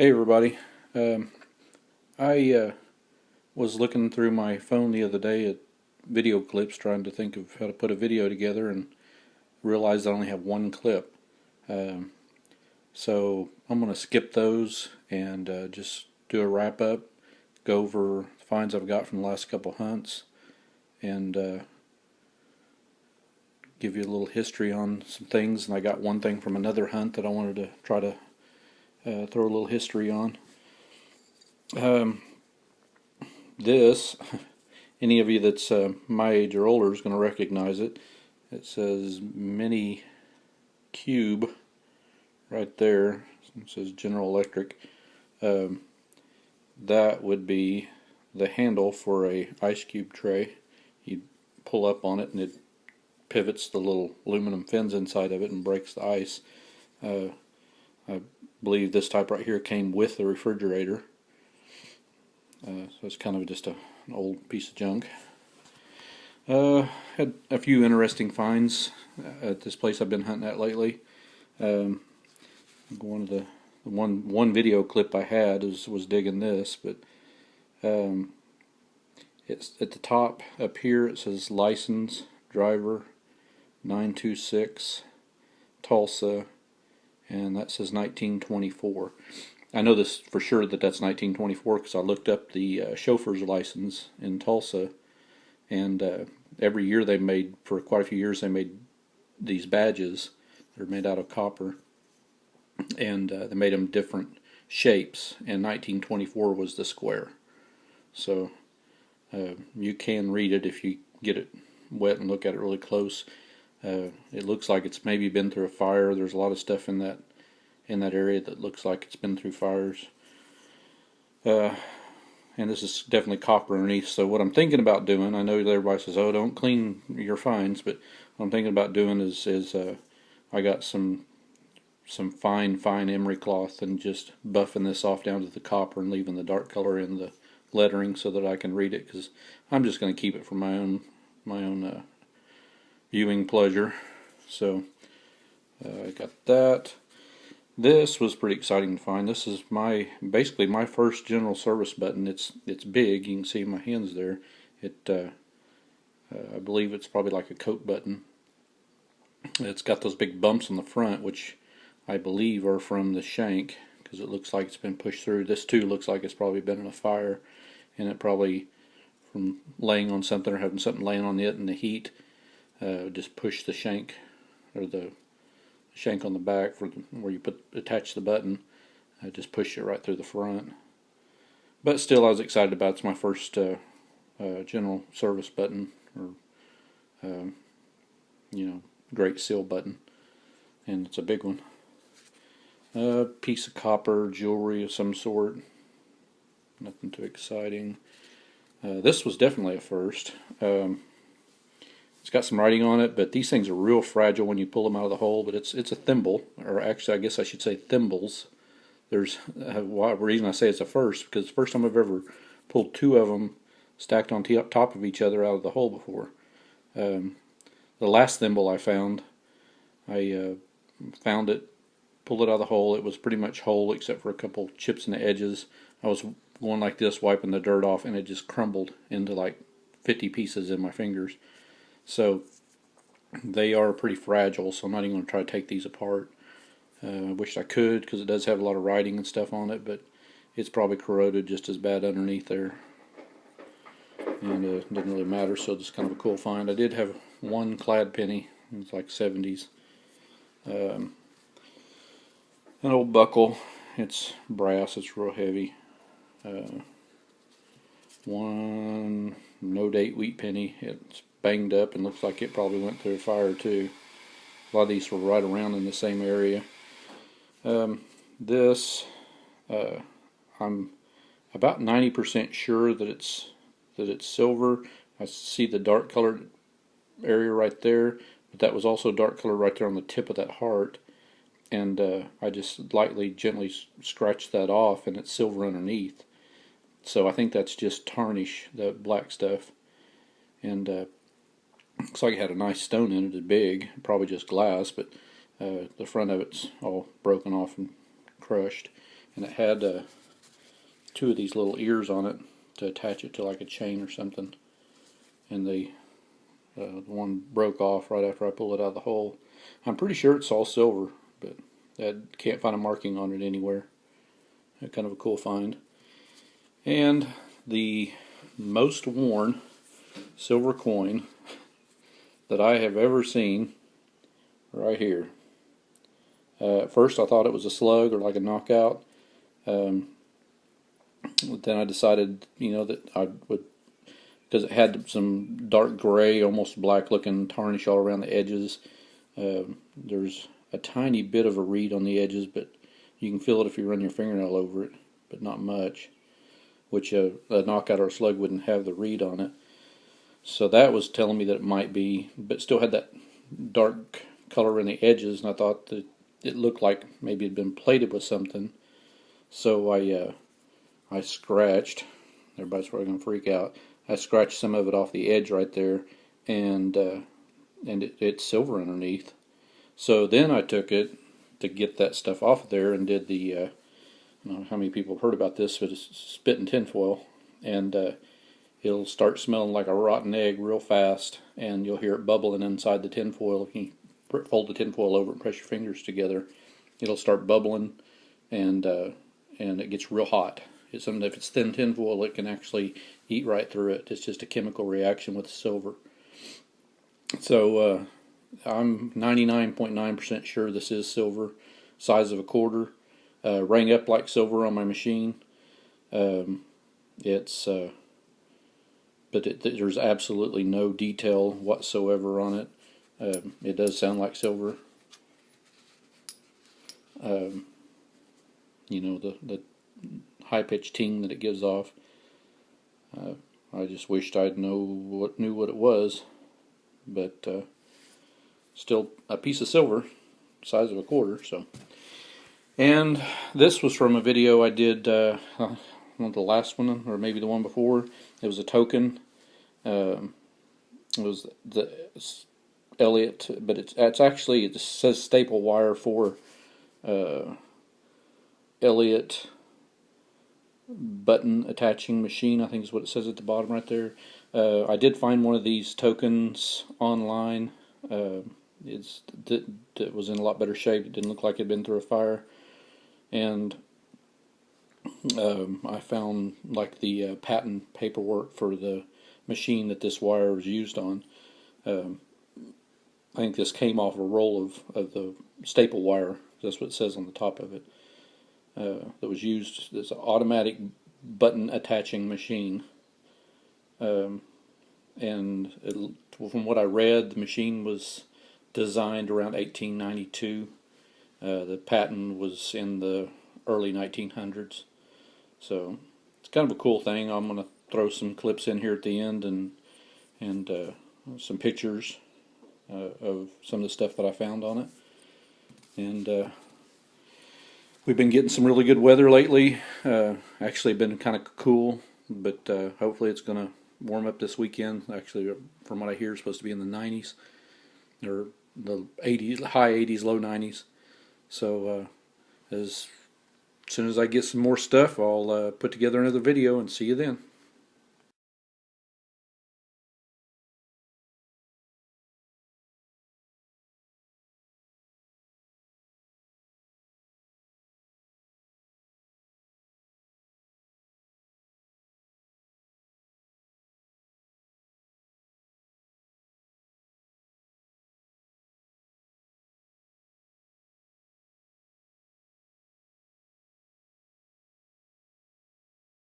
Hey everybody. I was looking through my phone the other day at video clips trying to think of how to put a video together and realized I only have one clip. Um, so I'm going to skip those and just do a wrap up, go over finds I've got from the last couple hunts, and give you a little history on some things. And I got one thing from another hunt that I wanted to try to throw a little history on. Um, This, any of you that's my age or older is going to recognize it. It says Mini Cube right there. It says General Electric. Um, that would be the handle for a ice cube tray. You pull up on it and it pivots the little aluminum fins inside of it and breaks the ice. I believe this type right here came with the refrigerator. So it's kind of just an old piece of junk. Had a few interesting finds at this place I've been hunting at lately. One of the one video clip I had was digging this, but it's at the top up here. It says license driver 926 Tulsa, and that says 1924. I know this for sure that that's 1924 because I looked up the chauffeur's license in Tulsa, and every year they made, for quite a few years, they made these badges. They're made out of copper, and they made them different shapes, and 1924 was the square. So you can read it if you get it wet and look at it really close. It looks like it's maybe been through a fire. There's a lot of stuff in that area that looks like it's been through fires. And this is definitely copper underneath. So what I'm thinking about doing, I know that everybody says, "Oh, don't clean your finds," but what I'm thinking about doing is I got some fine emery cloth and just buffing this off down to the copper and leaving the dark color in the lettering so that I can read it, because I'm just going to keep it for my own viewing pleasure. So I got that. This was pretty exciting to find. This is basically my first general service button. It's big. You can see my hands there. I believe it's probably like a coat button. It's got those big bumps on the front, which I believe are from the shank, because it looks like it's been pushed through. This too looks like it's probably been in a fire, and it probably, from laying on something or having something laying on it in the heat, just pushed the shank, or the shank on the back where you attach the button. Just push it right through the front. But still, I was excited about it. It's my first general service button, or Great Seal button, and it's a big one. A piece of copper jewelry of some sort. Nothing too exciting. This was definitely a first. It's got some writing on it, but these things are real fragile when you pull them out of the hole. But it's a thimble, or actually I guess I should say thimbles. There's a reason I say it's a first, because it's the first time I've ever pulled two of them stacked on top of each other out of the hole before. The last thimble I found it, pulled it out of the hole. It was pretty much whole except for a couple chips in the edges. I was going like this, wiping the dirt off, and it just crumbled into like 50 pieces in my fingers. So they are pretty fragile, so I'm not even going to try to take these apart. I wish I could, because it does have a lot of writing and stuff on it, but it's probably corroded just as bad underneath there. And it doesn't really matter, so it's kind of a cool find. I did have one clad penny. It's like 70s. An old buckle. It's brass. It's real heavy. One no-date wheat penny. It's banged up and looks like it probably went through a fire too. A lot of these were right around in the same area. This, I'm about 90% sure that it's silver. I see the dark colored area right there, but that was also dark color right there on the tip of that heart. And I just gently scratched that off, and it's silver underneath. So I think that's just tarnish, the black stuff. And looks like it had a nice stone in it. It's big, probably just glass, but the front of it's all broken off and crushed. and it had two of these little ears on it to attach it to like a chain or something, and the one broke off right after I pulled it out of the hole. I'm pretty sure it's all silver, but I can't find a marking on it anywhere. Kind of a cool find. And the most worn silver coin that I have ever seen, right here. At first I thought it was a slug or like a knockout. Then I decided, that I would, because it had some dark gray, almost black looking tarnish all around the edges. There's a tiny bit of a reed on the edges, but you can feel it if you run your fingernail over it, but not much, which a knockout or a slug wouldn't have the reed on it. So that was telling me that it might be, but still had that dark color in the edges, and I thought that it looked like maybe it had been plated with something. So I scratched, everybody's probably going to freak out, I scratched some of it off the edge right there, and it's silver underneath. So then I took it to get that stuff off of there and did the, I don't know how many people have heard about this, but it's spitting tinfoil, and it'll start smelling like a rotten egg real fast, and you'll hear it bubbling inside the tinfoil. If you fold the tinfoil over and press your fingers together, it'll start bubbling, and it gets real hot. If it's thin tinfoil, it can actually eat right through it. It's just a chemical reaction with the silver. So I'm 99.9% sure this is silver, size of a quarter. Rang up like silver on my machine. But there's absolutely no detail whatsoever on it. It does sound like silver. The high-pitched ting that it gives off. I just wished I'd knew what it was, but still a piece of silver, size of a quarter. So, and this was from a video I did. The last one, or maybe the one before. It was a token. It was the Elliott, but it's actually, it says staple wire for Elliott button attaching machine, I think is what it says at the bottom right there. I did find one of these tokens online. It was in a lot better shape. It didn't look like it had been through a fire. And I found like the patent paperwork for the machine that this wire was used on. I think this came off a roll of the staple wire. That's what it says on the top of it. That was used as an automatic button attaching machine. And from what I read, the machine was designed around 1892. The patent was in the early 1900s. So it's kind of a cool thing. I'm going to throw some clips in here at the end and some pictures of some of the stuff that I found on it. And we've been getting some really good weather lately. Actually been kind of cool, but hopefully it's going to warm up this weekend. Actually, from what I hear, it's supposed to be in the 90s, or the 80s, high 80s, low 90s. So as soon as I get some more stuff, I'll put together another video and see you then.